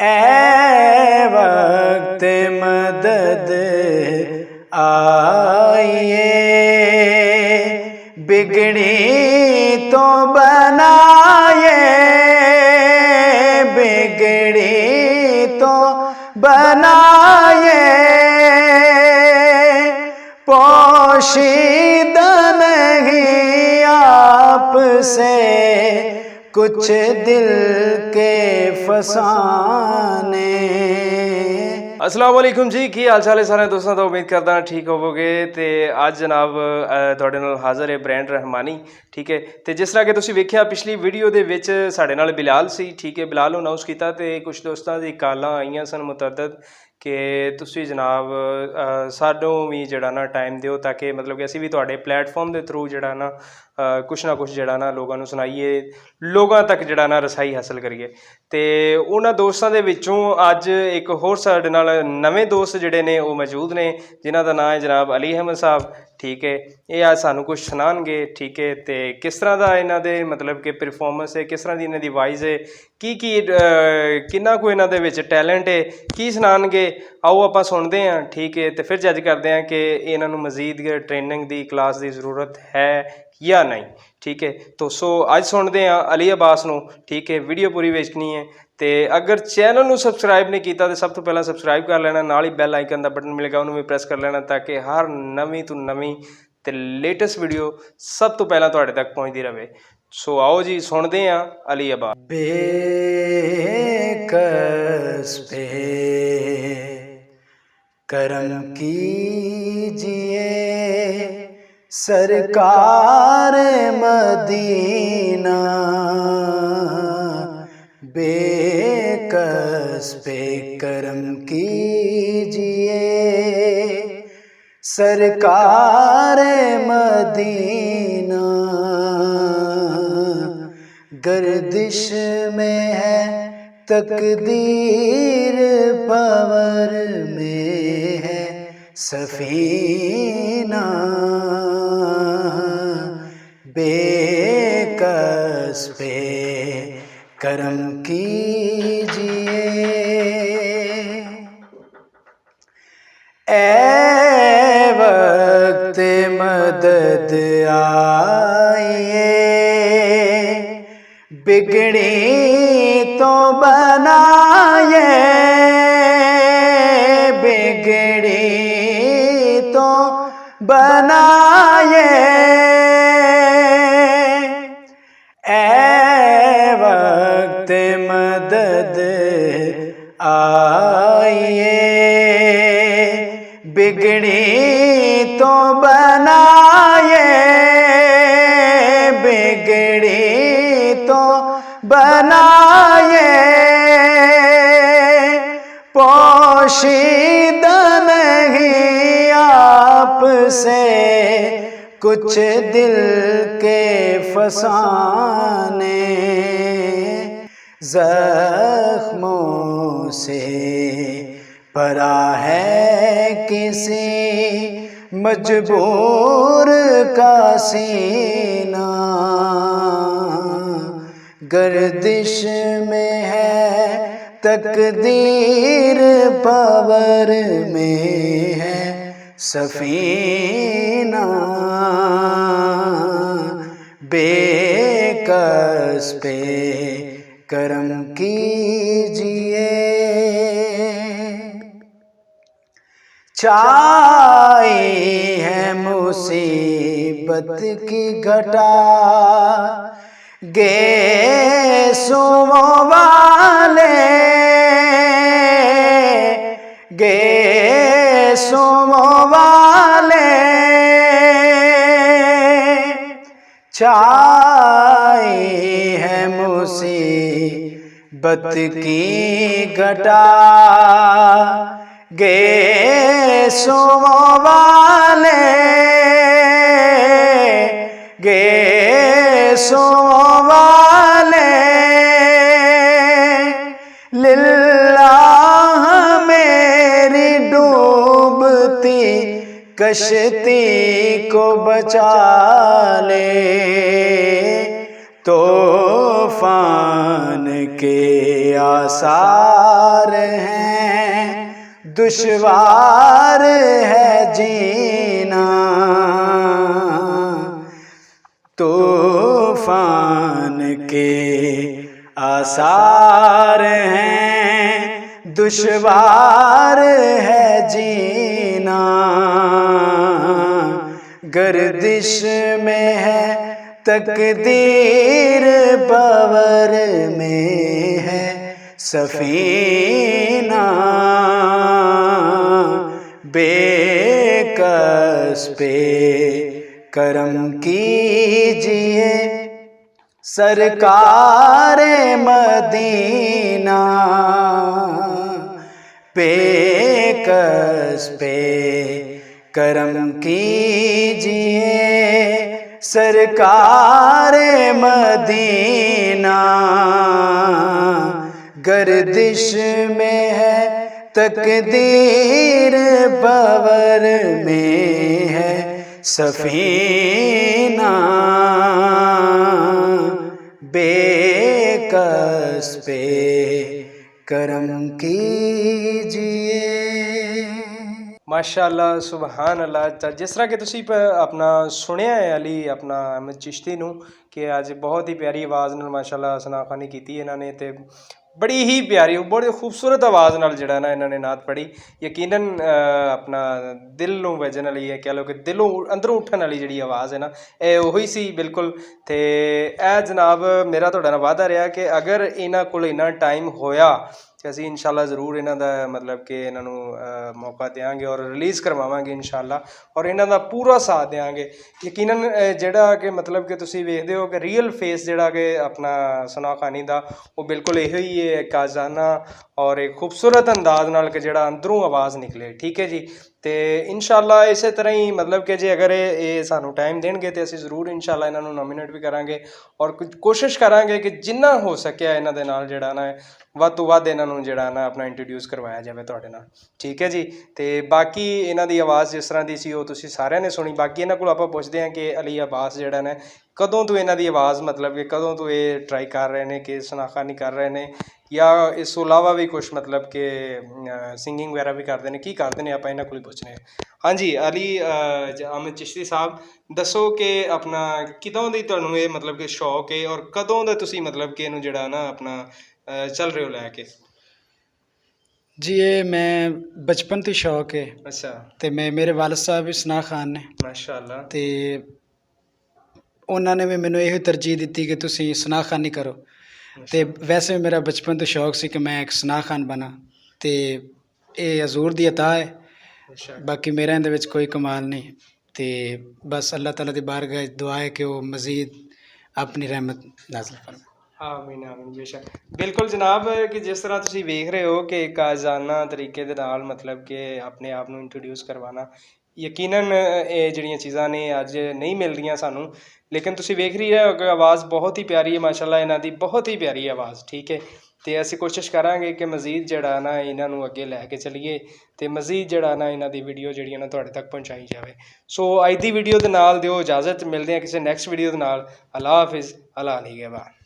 اے وقت مدد آئیے، بگڑی تو بنائے، بگڑی تو بنائے، پوشیدہ نہیں آپ سے کچھ دل کے فسانے۔ السلام علیکم جی، کی حال چال ہے سارے دوستوں؟ تو امید کردا ٹھیک ہووگے۔ تے اج جناب تواڈے نال حاضر ہے برینڈ رحمانی، ٹھیک ہے۔ تے جس طرح کہ تسی ویکھیا پچھلی ویڈیو دے وچ ساڈے نال بلال سی، ٹھیک ہے، بلال نوں اناؤنس کیتا تے کچھ دوستاں دی کالاں آئیاں سن متعدد کہ تسی جناب سانوں بھی جڑا نا ٹائم دیو تاکہ مطلب کہ اسی بھی تواڈے پلیٹفارم دے تھرو جڑا نا کچھ نہ کچھ جڑا نا لوگاں نوں سنائیے، لوگاں تک جڑا نا رسائی حاصل کریے۔ تے انہاں دوستاں دے وچوں اج ایک ہور ساڈے نال نویں دوست جڑے نے وہ موجود نے، جنہاں دا نام ہے جناب علی احمد صاحب، ٹھیک ہے۔ یہ آج سانوں کچھ سنان گے، ٹھیک ہے، تے کس طرح دا انہاں دے مطلب کہ پرفارمنس ہے، کس طرح دی انہاں دی وائز ہے، کی کنہ کو انہاں دے وچ ٹیلنٹ ہے، کی سنان گے، آؤ آپاں سنتے ہیں، ٹھیک ہے، تے پھر جج کرتے ہیں کہ انہاں نوں مزید ٹریننگ دی کلاس دی ضرورت ہے یا نہیں، ٹھیک ہے۔ تو سو اج سنتے ہیں علی عباس نوں، ٹھیک ہے۔ ویڈیو پوری ویکھنی ہے تے اگر چینل نوں سبسکرائب نہیں کیتا تو سب تو پہلا سبسکرائب کر لینا، نال ہی بیل آئیکن دا بٹن ملے گا انہوں بھی پریس کر لینا تاکہ ہر نویں تو نویں تے لیٹسٹ ویڈیو سب تو پہلا تواڈے تک پہنچتی رہے۔ سو آؤ جی سنتے ہیں علی عباس۔ بے کس پہ کرم کیجئے سرکار مدینہ، بے کس پہ کرم کیجئے سرکار مدینہ، گردش میں ہے تقدیر، پاور میں ہے سفینہ، بے کس پہ کرم کیجئے۔ اے وقت مدد آئیے، بگڑی تو بنائے، بگڑی تو بنائے، اے وقت مدد آئیے، بگڑی تو بنائے، بگڑی تو بنائے، پوشیدہ نہیں آپ سے کچھ دل کے فسانے، زخموں سے بھرا ہے کسی مجبور کا سینہ، گردش میں ہے تقدیر، پاور میں ہے سفینہ، بے کس پہ کرم کیجئے۔ چھائی ہے مصیبت کی گھٹا، گیسوں والے، گیسوں والے، چھائی ہے مصیبت کی گھٹا، گیسوں والے، گیسوں والے، للہ میری ڈوبتی کشتی کو بچا لے، تو तूफान के आसार हैं, दुश्वार है जीना। तूफान के आसार हैं, दुश्वार है जीना। गर्दिश में है तकदीर, बवर में है सफीना। बेकस पे करम कीजिए सरकार मदीना। बेकस पे करम कीजिए सरकार मदीना। गर्दिश में है तकदीर, बवर में है सफीना। बेकस पे करम कीजिए। ਮਾਸ਼ਾਅੱਲਾ ਸੁਬਹਾਨ ਅੱਲਾ। ਤਾਂ ਜਿਸ ਤਰ੍ਹਾਂ ਕਿ ਤੁਸੀਂ ਆਪਣਾ ਸੁਣਿਆ ਹੈ ਅਲੀ ਆਪਣਾ ਅਹਿਮਦ ਚਿਸ਼ਤੀ ਨੂੰ ਕਿ ਅੱਜ ਬਹੁਤ ਹੀ ਪਿਆਰੀ ਆਵਾਜ਼ ਨਾਲ ਮਾਸ਼ਾਅੱਲਾ ਸਨਾਖਾਨੀ ਕੀਤੀ ਇਹਨਾਂ ਨੇ, ਤੇ ਬੜੀ ਹੀ ਪਿਆਰੀ ਬੜੀ ਖੂਬਸੂਰਤ ਆਵਾਜ਼ ਨਾਲ ਜਿਹੜਾ ਨਾ ਇਹਨਾਂ ਨੇ ਨਾਤ ਪੜ੍ਹੀ। ਯਕੀਨਨ ਆਪਣਾ ਦਿਲ ਨੂੰ ਵੱਜਣ ਵਾਲੀ ਹੈ, ਕਹਿ ਲਓ ਕਿ ਦਿਲੋਂ ਅੰਦਰੋਂ ਉੱਠਣ ਵਾਲੀ ਜਿਹੜੀ ਆਵਾਜ਼ ਹੈ ਨਾ, ਇਹ ਉਹੀ ਸੀ ਬਿਲਕੁਲ। ਅਤੇ ਇਹ ਜਨਾਬ ਮੇਰਾ ਤੁਹਾਡੇ ਨਾਲ ਵਾਅਦਾ ਰਿਹਾ ਕਿ ਅਗਰ ਇਹਨਾਂ ਕੋਲ ਇੰਨਾ ਟਾਈਮ ਹੋਇਆ ਤੇ ਅਸੀਂ ਇਨਸ਼ਾਅੱਲਾ ਜ਼ਰੂਰ ਇਹਨਾਂ ਦਾ ਮਤਲਬ ਕਿ ਇਹਨਾਂ ਨੂੰ ਮੌਕਾ ਦਿਆਂਗੇ ਔਰ ਰਿਲੀਜ਼ ਕਰਵਾਵਾਂਗੇ ਇਨਸ਼ਾਅੱਲਾ, ਔਰ ਇਹਨਾਂ ਦਾ ਪੂਰਾ ਸਾਥ ਦਿਆਂਗੇ। ਯਕੀਨਨ ਜਿਹੜਾ ਕਿ ਮਤਲਬ ਕਿ ਤੁਸੀਂ ਵੇਖਦੇ ਹੋ ਕਿ ਰੀਅਲ ਫੇਸ ਜਿਹੜਾ ਕਿ ਆਪਣਾ ਸਨਾਖਾਨੀ ਦਾ ਉਹ ਬਿਲਕੁਲ ਇਹੋ ਹੀ ਹੈ, ਕਾਜ਼ਾਨਾ ਔਰ ਇੱਕ ਖੂਬਸੂਰਤ ਅੰਦਾਜ਼ ਨਾਲ ਕਿ ਜਿਹੜਾ ਅੰਦਰੋਂ ਆਵਾਜ਼ ਨਿਕਲੇ। ਠੀਕ ਹੈ ਜੀ। ਅਤੇ ਇਨਸ਼ਾਅੱਲਾ ਇਸੇ ਤਰ੍ਹਾਂ ਹੀ ਮਤਲਬ ਕਿ ਜੇ ਅਗਰ ਇਹ ਸਾਨੂੰ ਟਾਈਮ ਦੇਣਗੇ ਤਾਂ ਅਸੀਂ ਜ਼ਰੂਰ ਇਨਸ਼ਾਅੱਲਾ ਇਹਨਾਂ ਨੂੰ ਨੋਮੀਨੇਟ ਵੀ ਕਰਾਂਗੇ ਔਰ ਕੋਸ਼ਿਸ਼ ਕਰਾਂਗੇ ਕਿ ਜਿੰਨਾ ਹੋ ਸਕਿਆ ਇਹਨਾਂ ਦੇ ਨਾਲ ਜਿਹੜਾ ਨਾ ਵੱਧ ਤੋਂ ਵੱਧ ਇਹਨਾਂ ਨੂੰ ਜਿਹੜਾ ਨਾ ਆਪਣਾ ਇੰਟਰੋਡਿਊਸ ਕਰਵਾਇਆ ਜਾਵੇ ਤੁਹਾਡੇ ਨਾਲ। ਠੀਕ ਹੈ ਜੀ। ਅਤੇ ਬਾਕੀ ਇਹਨਾਂ ਦੀ ਆਵਾਜ਼ ਜਿਸ ਤਰ੍ਹਾਂ ਦੀ ਸੀ ਉਹ ਤੁਸੀਂ ਸਾਰਿਆਂ ਨੇ ਸੁਣੀ। ਬਾਕੀ ਇਹਨਾਂ ਕੋਲ ਆਪਾਂ ਪੁੱਛਦੇ ਹਾਂ ਕਿ ਅਲੀ ਅਬਾਸ ਜਿਹੜਾ ਨੇ ਕਦੋਂ ਤੋਂ ਇਹਨਾਂ ਦੀ ਆਵਾਜ਼ ਮਤਲਬ ਕਿ ਕਦੋਂ ਤੋਂ ਇਹ ਟਰਾਈ ਕਰ ਰਹੇ ਨੇ ਕਿ ਸਨਾਖਾਨੀ ਕਰ ਰਹੇ ਨੇ, ਜਾਂ ਇਸ ਤੋਂ ਇਲਾਵਾ ਵੀ ਕੁਛ ਮਤਲਬ ਕਿ ਸਿੰਗਿੰਗ ਵਗੈਰਾ ਵੀ ਕਰਦੇ ਨੇ, ਕੀ ਕਰਦੇ ਨੇ, ਆਪਾਂ ਇਹਨਾਂ ਕੋਲ ਹੀ ਪੁੱਛਦੇ ਹਾਂ। ਹਾਂਜੀ ਅਲੀ ਅਹਿਮਦ ਚਿਸ਼ਤੀ ਸਾਹਿਬ, ਦੱਸੋ ਕਿ ਆਪਣਾ ਕਿਦੋਂ ਦੀ ਤੁਹਾਨੂੰ ਇਹ ਮਤਲਬ ਕਿ ਸ਼ੌਕ ਹੈ ਔਰ ਕਦੋਂ ਦਾ ਤੁਸੀਂ ਮਤਲਬ ਕਿ ਇਹਨੂੰ ਜਿਹੜਾ ਨਾ ਆਪਣਾ ਚੱਲ ਰਹੇ ਹੋ ਲੈ ਕੇ? ਜੀ ਇਹ ਮੈਂ ਬਚਪਨ ਤੋਂ ਸ਼ੌਕ ਹੈ। ਅੱਛਾ। ਅਤੇ ਮੇਰੇ ਵਾਲਦ ਸਾਹਿਬ ਵੀ ਸਨਾਹ ਖਾਨ ਨੇ ਮਾਸ਼ਾਅੱਲਾ। ਅਤੇ ਉਹਨਾਂ ਨੇ ਵੀ ਮੈਨੂੰ ਇਹੋ ਤਰਜੀਹ ਦਿੱਤੀ ਕਿ ਤੁਸੀਂ ਸਨਾਹ ਖਾਨੀ ਕਰੋ। ਅਤੇ ਵੈਸੇ ਮੇਰਾ ਬਚਪਨ ਤੋਂ ਸ਼ੌਕ ਸੀ ਕਿ ਮੈਂ ਇੱਕ ਸਨਾਹ ਖਾਨ ਬਣਾ, ਅਤੇ ਇਹ ਹਜ਼ੂਰ ਦੀ ਅਤਾ ਹੈ। ਬਾਕੀ ਮੇਰਾ ਇਹਦੇ ਵਿੱਚ ਕੋਈ ਕਮਾਲ ਨਹੀਂ, ਅਤੇ ਬਸ ਅੱਲਾਹ ਤਾਲਾ ਦੀ ਬਾਰਗਾਹ ਦੁਆ ਹੈ ਕਿ ਉਹ ਮਜ਼ੀਦ ਆਪਣੀ ਰਹਿਮਤ ਨਾਜ਼ਿਲ ਫਰਮਾਏ। ਆਮੀਨ ਆਮੀਨ ਬੇਸ਼ੱਕ। ਬਿਲਕੁਲ ਜਨਾਬ ਕਿ ਜਿਸ ਤਰ੍ਹਾਂ ਤੁਸੀਂ ਵੇਖ ਰਹੇ ਹੋ ਕਿ ਇੱਕ ਆਜ਼ਾਨਾ ਤਰੀਕੇ ਦੇ ਨਾਲ ਮਤਲਬ ਕਿ ਆਪਣੇ ਆਪ ਨੂੰ ਇੰਟਰੋਡਿਊਸ ਕਰਵਾਉਣਾ, ਯਕੀਨਨ ਇਹ ਜਿਹੜੀਆਂ ਚੀਜ਼ਾਂ ਨੇ ਅੱਜ ਨਹੀਂ ਮਿਲ ਰਹੀਆਂ ਸਾਨੂੰ, ਲੇਕਿਨ ਤੁਸੀਂ ਵੇਖ ਰਹੀ ਹੋ ਕਿ ਆਵਾਜ਼ ਬਹੁਤ ਹੀ ਪਿਆਰੀ ਹੈ ਮਾਸ਼ਾਅੱਲਾ, ਇਹਨਾਂ ਦੀ ਬਹੁਤ ਹੀ ਪਿਆਰੀ ਆਵਾਜ਼। ਠੀਕ ਹੈ। ਅਤੇ ਅਸੀਂ ਕੋਸ਼ਿਸ਼ ਕਰਾਂਗੇ ਕਿ ਮਜ਼ੀਦ ਜਿਹੜਾ ਨਾ ਇਹਨਾਂ ਨੂੰ ਅੱਗੇ ਲੈ ਕੇ ਚੱਲੀਏ ਅਤੇ ਮਜ਼ੀਦ ਜਿਹੜਾ ਨਾ ਇਹਨਾਂ ਦੀ ਵੀਡੀਓ ਜਿਹੜੀ ਨਾ ਤੁਹਾਡੇ ਤੱਕ ਪਹੁੰਚਾਈ ਜਾਵੇ। ਸੋ ਅੱਜ ਦੀ ਵੀਡੀਓ ਦੇ ਨਾਲ ਦਿਓ ਇਜਾਜ਼ਤ, ਮਿਲਦੇ ਹਾਂ ਕਿਸੇ ਨੈਕਸਟ ਵੀਡੀਓ ਦੇ ਨਾਲ। ਅੱਲਾ ਹਾਫਿਜ਼, ਅੱਲਾ ਨਿਗਹਿਬਾਨ।